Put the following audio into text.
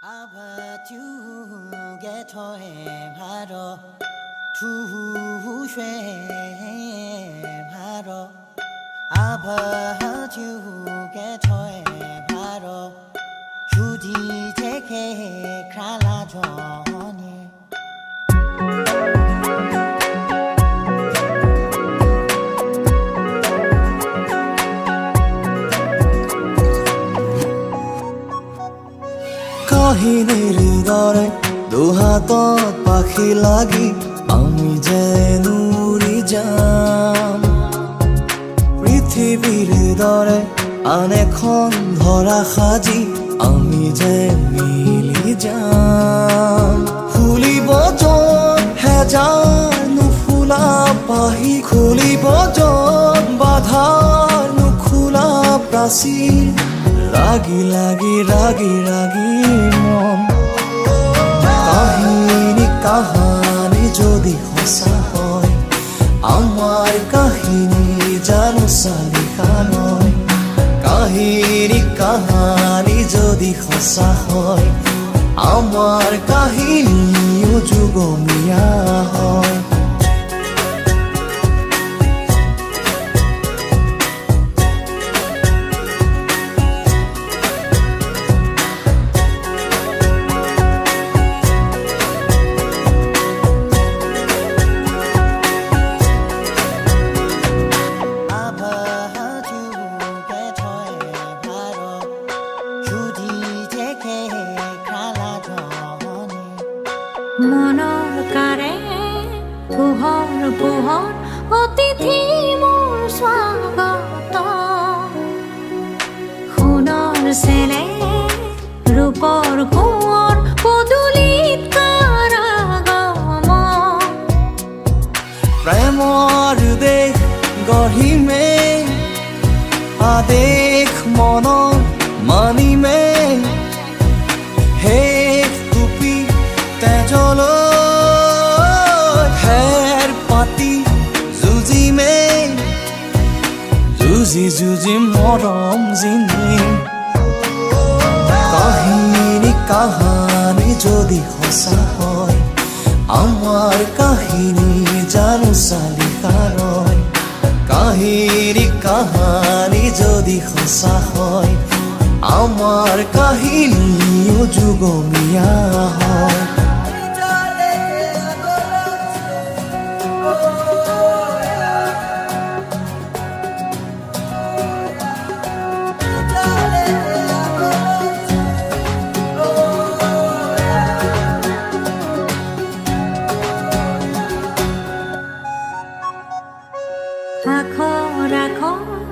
Abatu get him haro to shame haro Abatu get him haro Judy take a crala johnny কাহিনীর দরে দুহাতত পাখি লাগি আমি যেন উড়ি যাম পৃথিবীর দরে আন এখন ধরা সাজি আমি যে মিলি যাম ফুলিব যত হেজাৰ নুফুলা পাহি খুলিব যত বাধাৰ নুখোলা প্ৰাচীৰ রাগি লাগি রাগি রাগি মন কাহিনী যদি সঁচা হয় আমার কাহিনী জানো চালিকা নয় কাহিনী যদি সঁচা হয় আমার কাহিনীও যুগমীয়া হয় মনৰ কাৰে পোহৰ পোহৰ অতিথি মোৰ স্বাগত সোণৰ চেলে ৰূপৰ কোঁৱৰ পদূলিত কাৰাগম প্ৰেমৰ দেশ গঢ়িমে আদেশ মনৰ মানিমে শেষ টুপি তেজলৈ হেৰ পাতি যুঁজিমে যুঁজি যুঁজি মৰম জিনিম কাহিনী যদি সঁচা হয় আমাৰ কাহিনী জানো চালিকা ৰয় কাহিনী যদি সঁচা হয় আমাৰ কাহিনীও যুগমীয়া হয় আখৰ আখৰ